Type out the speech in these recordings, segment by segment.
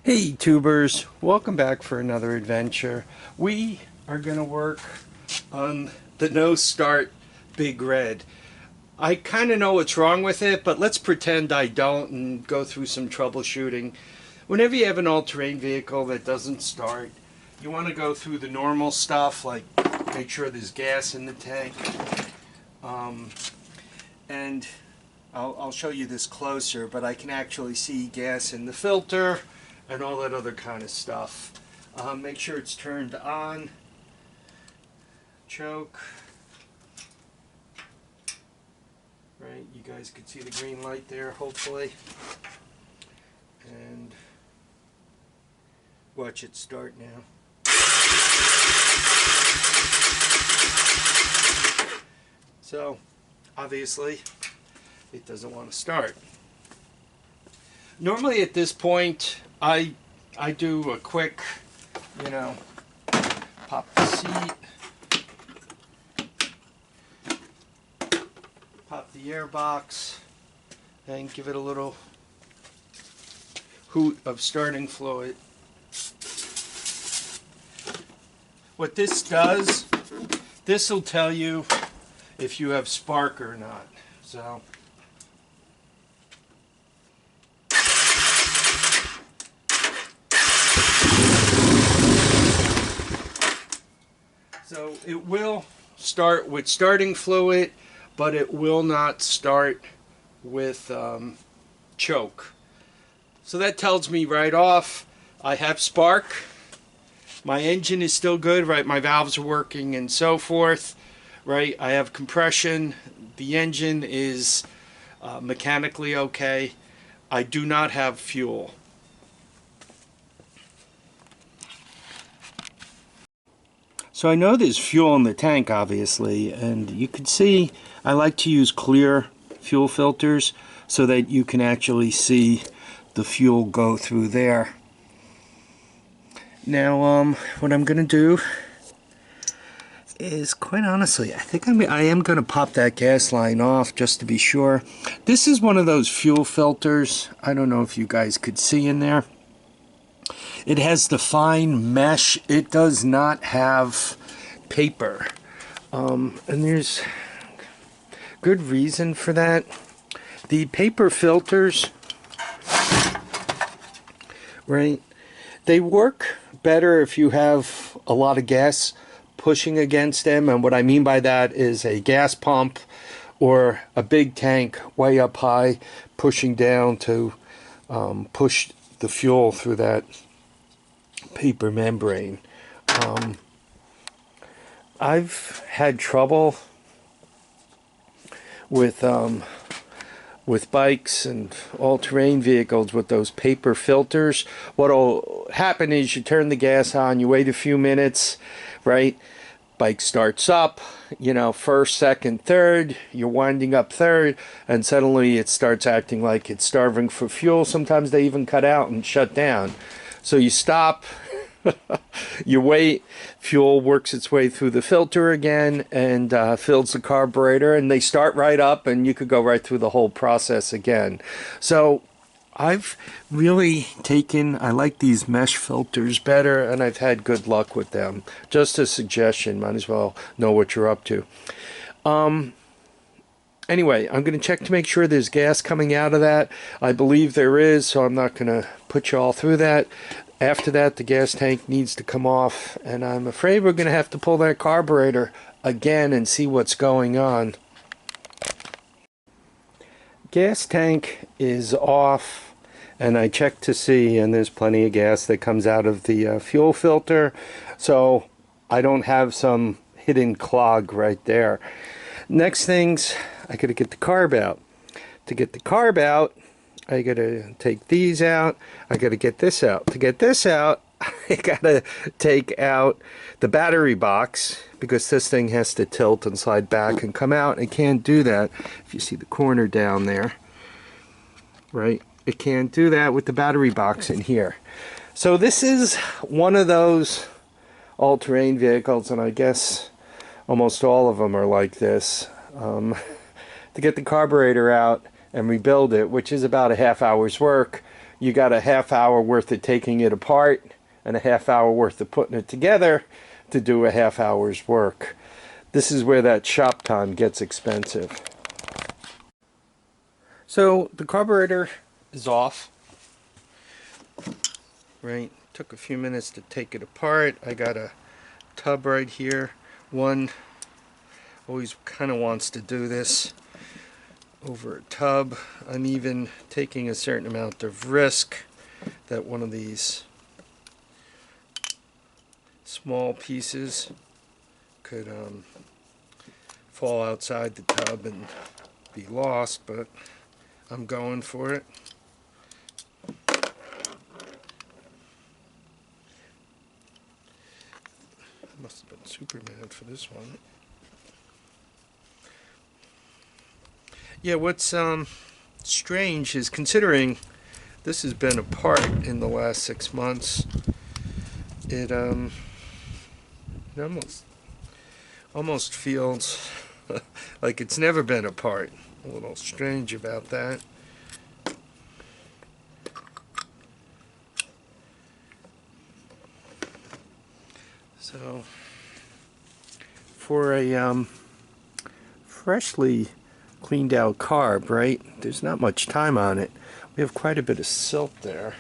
Hey tubers, welcome back for another adventure. We are going to work on the no start Big Red. I kind of know what's wrong with it, but let's pretend I don't and go through some troubleshooting. Whenever you have an all-terrain vehicle that doesn't start, you want to go through the normal stuff like make sure there's gas in the tank. And I'll show you this closer, but I can actually see gas in the filter and all that other kind of stuff. Make sure it's turned on. Choke. Right, you guys can see the green light there, hopefully. And watch it start now. So, obviously, it doesn't want to start. Normally at this point, I do a quick, pop the seat, pop the air box, and give it a little hoot of starting fluid. What this does, this will tell you if you have spark or not. So it will start with starting fluid, but it will not start with choke. So that tells me right off I have spark. My engine is still good, right? My valves are working and so forth, right? I have compression. The engine is mechanically okay. I do not have fuel. So I know there's fuel in the tank, obviously, and you can see I like to use clear fuel filters so that you can actually see the fuel go through there. Now, what I'm going to do is, quite honestly, I think I am going to pop that gas line off just to be sure. This is one of those fuel filters. I don't know if you guys could see in there. It has the fine mesh. It does not have paper. And there's good reason for that. The paper filters, right, they work better if you have a lot of gas pushing against them. And what I mean by that is a gas pump or a big tank way up high pushing down to push the fuel through that paper membrane. I've had trouble with bikes and all-terrain vehicles with those paper filters. What'll happen is you turn the gas on, you wait a few minutes, right? Bike starts up, first, second, third, you're winding up third, and suddenly it starts acting like it's starving for fuel. Sometimes they even cut out and shut down. So you stop, you wait, fuel works its way through the filter again and fills the carburetor, and they start right up, and you could go right through the whole process again. So I've really I like these mesh filters better, and I've had good luck with them. Just a suggestion, might as well know what you're up to. Anyway, I'm going to check to make sure there's gas coming out of that. I believe there is, so I'm not going to put you all through that. After that, the gas tank needs to come off, and I'm afraid we're going to have to pull that carburetor again and see what's going on. Gas tank is off, and I checked to see, and there's plenty of gas that comes out of the fuel filter, so I don't have some hidden clog right there. Next things, I got to get the carb out. To get the carb out, I got to take these out. I got to get this out. To get this out, I got to take out the battery box because this thing has to tilt and slide back and come out. It can't do that. If you see the corner down there, right? It can't do that with the battery box in here. So this is one of those all-terrain vehicles, and I guess almost all of them are like this. To get the carburetor out and rebuild it, which is about a half hour's work, you got a half hour worth of taking it apart and a half hour worth of putting it together to do a half hour's work. This is where that shop time gets expensive. So the carburetor is off. Right, took a few minutes to take it apart. I got a tub right here. One always kind of wants to do this over a tub. I'm even taking a certain amount of risk that one of these small pieces could fall outside the tub and be lost, but I'm going for it. Must have been Superman for this one. Yeah, what's strange is, considering this has been apart in the last 6 months, it almost feels like it's never been apart. A little strange about that. So for a freshly cleaned out carb, right, there's not much time on it. We have quite a bit of silt there.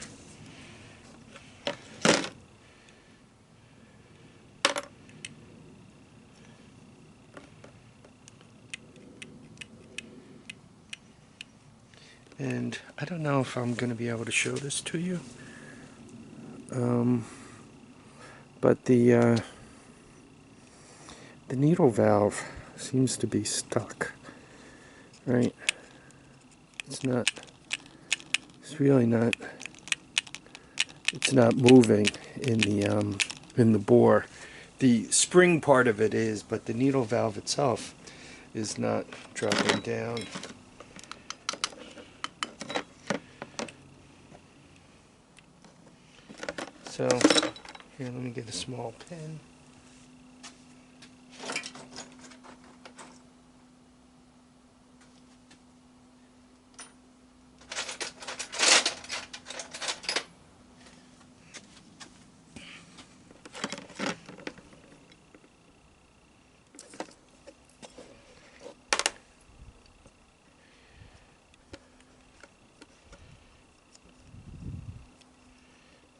And I don't know if I'm going to be able to show this to you. But the needle valve seems to be stuck. Right? It's really not. It's not moving in the bore. The spring part of it is, but the needle valve itself is not dropping down. So, here, let me get a small pin.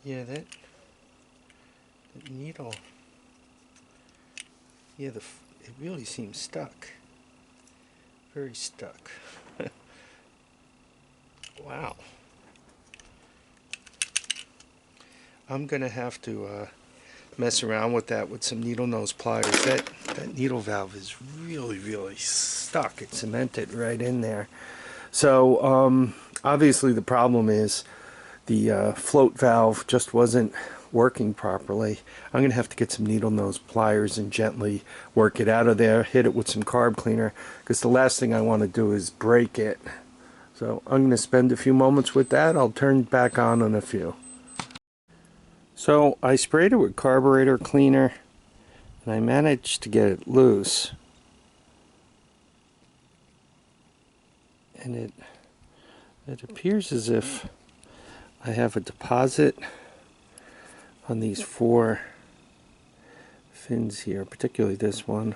Yeah, that needle. Yeah, it really seems stuck. Very stuck. Wow. I'm gonna have to mess around with that with some needle nose pliers. That needle valve is really stuck. It's cemented right in there. So obviously the problem is the float valve just wasn't working properly. I'm going to have to get some needle nose pliers and gently work it out of there, hit it with some carb cleaner, because the last thing I want to do is break it. So I'm going to spend a few moments with that. I'll turn back on in a few. So I sprayed it with carburetor cleaner and I managed to get it loose. And it appears as if I have a deposit on these 4 fins here, particularly this one.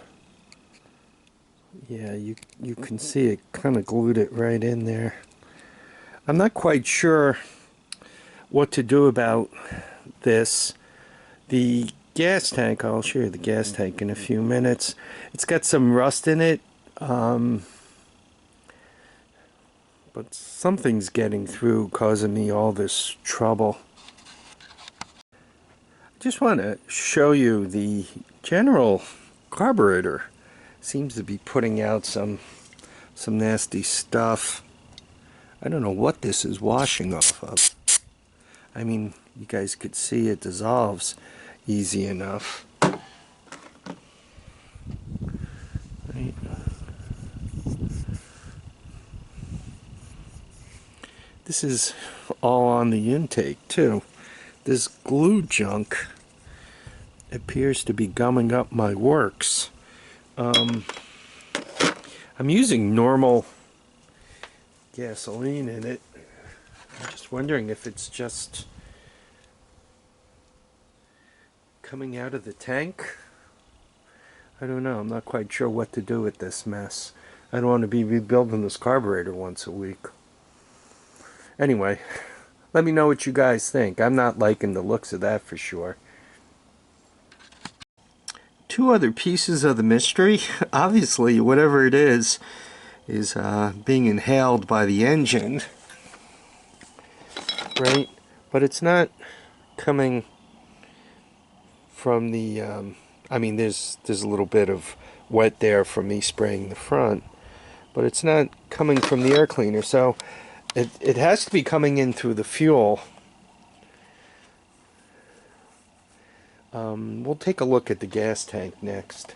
Yeah, you can see it kind of glued it right in there. I'm not quite sure what to do about this. The gas tank, I'll show you the gas tank in a few minutes. It's got some rust in it, but something's getting through, causing me all this trouble. I just want to show you the general carburetor. Seems to be putting out some nasty stuff. I don't know what this is washing off of. I mean, you guys could see it dissolves easy enough. Right. This is all on the intake too. This glue junk appears to be gumming up my works. I'm using normal gasoline in it. I'm just wondering if it's just coming out of the tank. I don't know. I'm not quite sure what to do with this mess. I don't want to be rebuilding this carburetor once a week. Anyway, let me know what you guys think. I'm not liking the looks of that for sure. Two other pieces of the mystery. Obviously, whatever it is being inhaled by the engine, right? But it's not coming from the, I mean, there's a little bit of wet there from me spraying the front, but it's not coming from the air cleaner, so it has to be coming in through the fuel. We'll take a look at the gas tank next.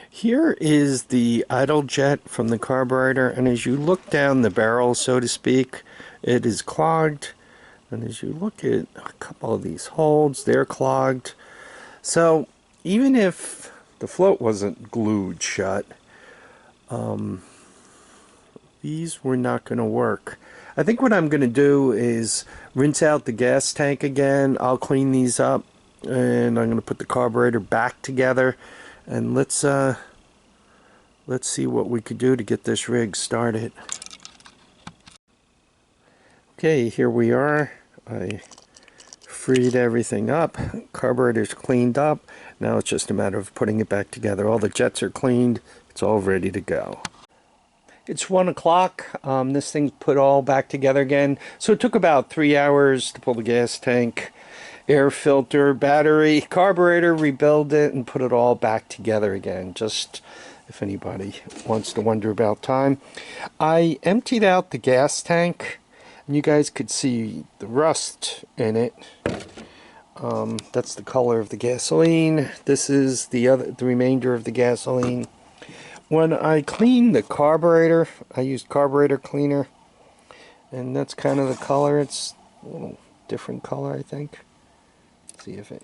Here is the idle jet from the carburetor, and as you look down the barrel, so to speak, it is clogged. And as you look at a couple of these holes, they're clogged. So even if the float wasn't glued shut, these were not going to work. I think what I'm going to do is rinse out the gas tank again. I'll clean these up, and I'm going to put the carburetor back together, and let's see what we could do to get this rig started. Okay, here we are. I freed everything up. Carburetor's cleaned up. Now it's just a matter of putting it back together. All the jets are cleaned. It's all ready to go. It's 1 o'clock. This thing's put all back together again. So it took about 3 hours to pull the gas tank, air filter, battery, carburetor, rebuild it, and put it all back together again. Just if anybody wants to wonder about time. I emptied out the gas tank, and you guys could see the rust in it. That's the color of the gasoline. This is the remainder of the gasoline. When I cleaned the carburetor, I used carburetor cleaner, and that's kind of the color. It's a little different color, I think. Let's see if it...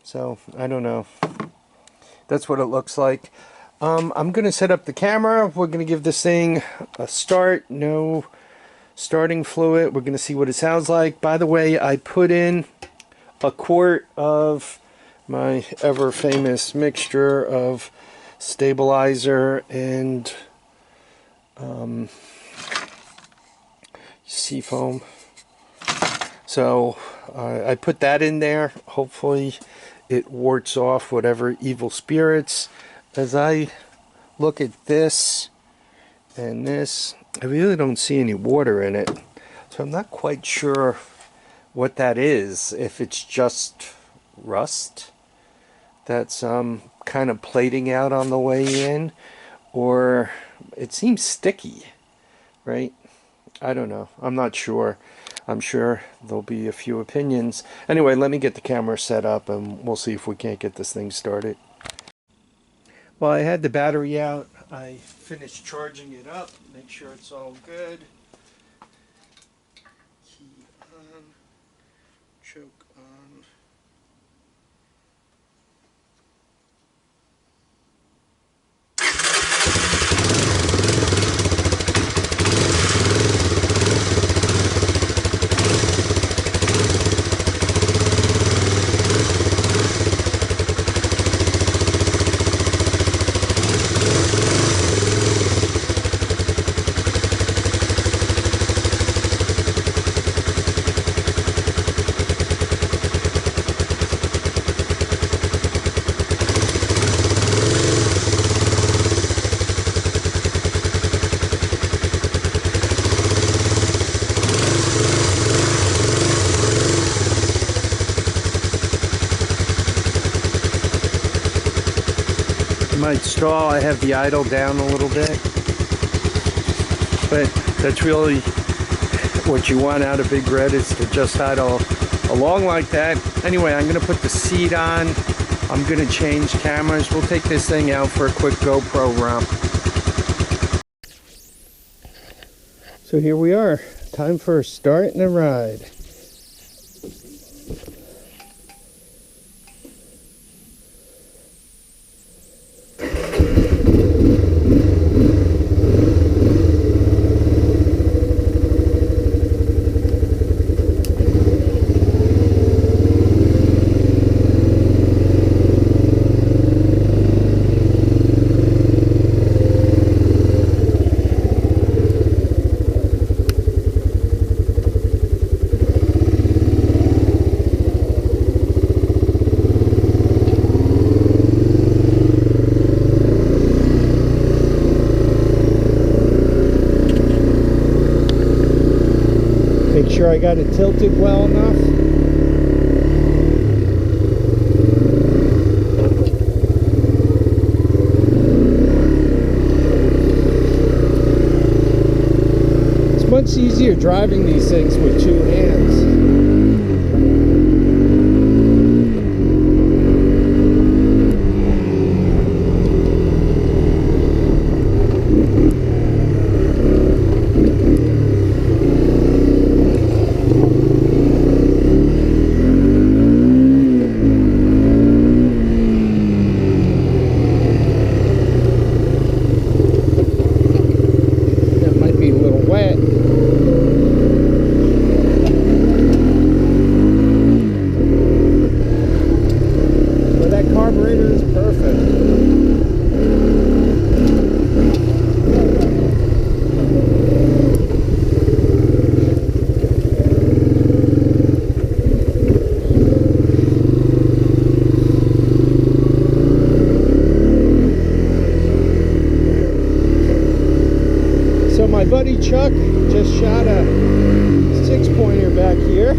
So, I don't know. That's what it looks like. I'm going to set up the camera. We're going to give this thing a start. No starting fluid. We're going to see what it sounds like. By the way, I put in a quart of my ever famous mixture of stabilizer and seafoam. So I put that in there. Hopefully it warts off whatever evil spirits. As I look at this and this, I really don't see any water in it. So I'm not quite sure what that is. If it's just rust that's kind of plating out on the way in, or it seems sticky, right? I don't know. I'm not sure. I'm sure there'll be a few opinions. Anyway, let me get the camera set up and we'll see if we can't get this thing started. Well, I had the battery out. I finished charging it up. Make sure it's all good. Key on. Choke on. Might stall. I have the idle down a little bit, but that's really what you want out of Big Red, is to just idle along like that. Anyway, I'm going to put the seat on. I'm going to change cameras. We'll take this thing out for a quick GoPro romp. So here we are. Time for a start and a ride. make sure I got it tilted well enough. It's much easier driving these things with two hands. My buddy Chuck just shot a 6-pointer back here.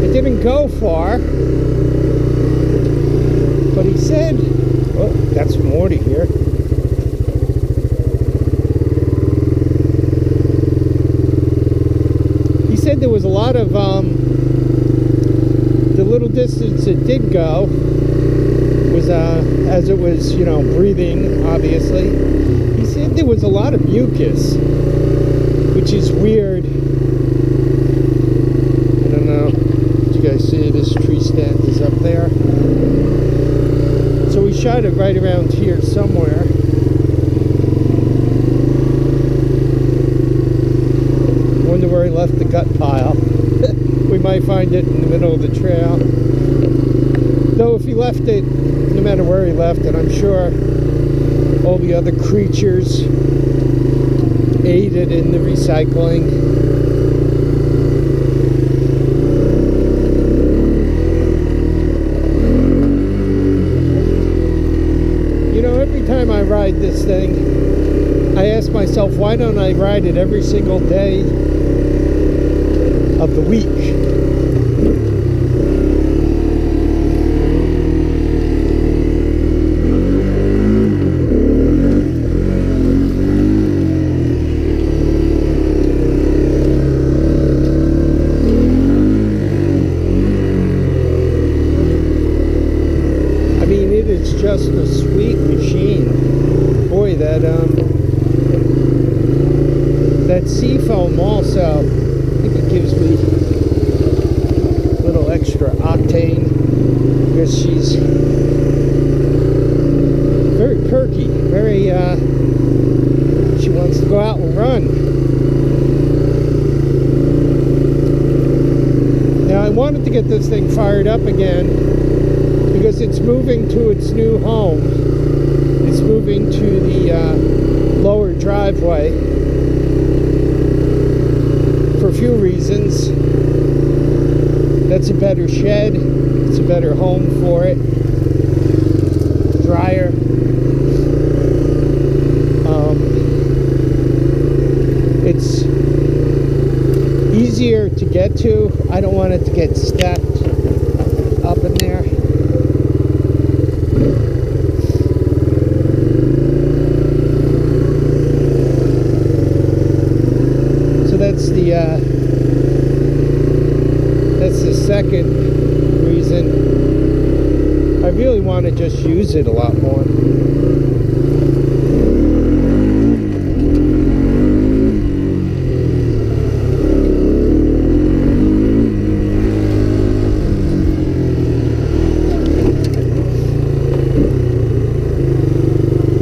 It didn't go far, but he said, oh, got some more to hear. He said there was a lot of the little distance it did go was as it was, you know, breathing, obviously. He said there was a lot of mucus, which is weird. I don't know. Did you guys see this tree stand is up there? So we shot it right around here somewhere. Wonder where he left the gut pile. We might find it in the middle of the trail. Though if he left it, no matter where he left it, I'm sure all the other creatures aided in the recycling. You know, every time I ride this thing, I ask myself, why don't I ride it every single day of the week? I mean, it is just a sweet machine. Boy, that seafoam also, I think it gives me a little extra octane, because she's very perky, very, she wants to go out and run. Now I wanted to get this thing fired up again, because it's moving to its new home. It's moving to the lower driveway. For a few reasons. That's a better shed, it's a better home for it, drier. It's easier to get to. I don't want it to get stacked up in there. That's the second reason. I really want to just use it a lot more.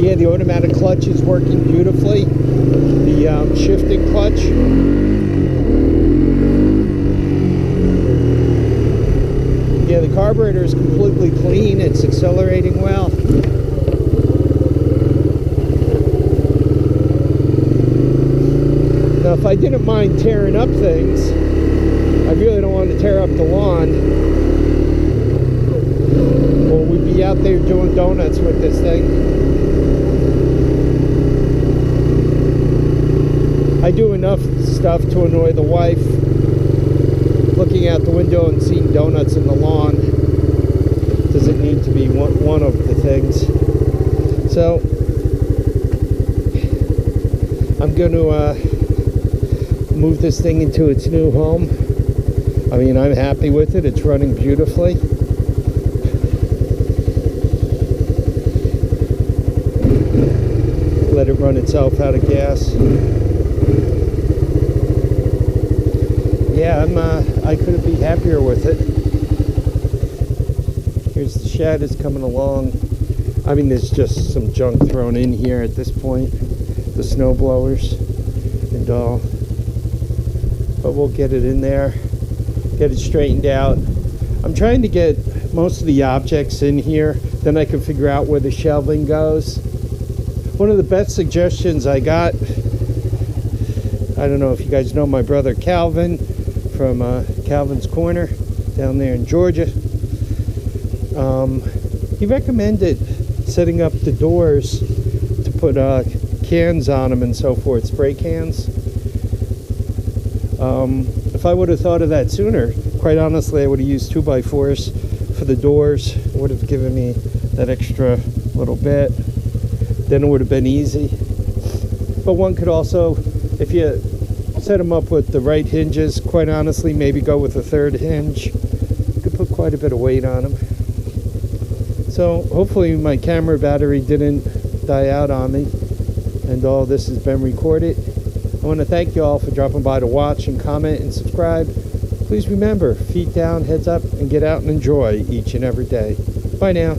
Yeah, the automatic clutch is working beautifully. The shifting clutch. Yeah, the carburetor is completely clean. It's accelerating well. Now, if I didn't mind tearing up things, I really don't want to tear up the lawn. be out there doing donuts with this thing. I do enough stuff to annoy the wife, looking out the window and seeing donuts in the lawn. Doesn't need to be one of the things. So I'm going to move this thing into its new home. I mean, I'm happy with it. It's running beautifully. Let it run itself out of gas. Yeah, I couldn't be happier with it. Here's the shed is coming along. I mean, there's just some junk thrown in here at this point. The snow blowers and all. But we'll get it in there. Get it straightened out. I'm trying to get most of the objects in here. Then I can figure out where the shelving goes. One of the best suggestions I got, I don't know if you guys know my brother Calvin from Calvin's Corner down there in Georgia. He recommended setting up the doors to put cans on them and so forth, spray cans. If I would have thought of that sooner, quite honestly, I would have used 2x4s for the doors. It would have given me that extra little bit. Then it would have been easy. But one could also, if you set them up with the right hinges, quite honestly, maybe go with a third hinge. You could put quite a bit of weight on them. So hopefully my camera battery didn't die out on me and all this has been recorded. I want to thank you all for dropping by to watch and comment and subscribe. Please remember, feet down, heads up, and get out and enjoy each and every day. Bye now.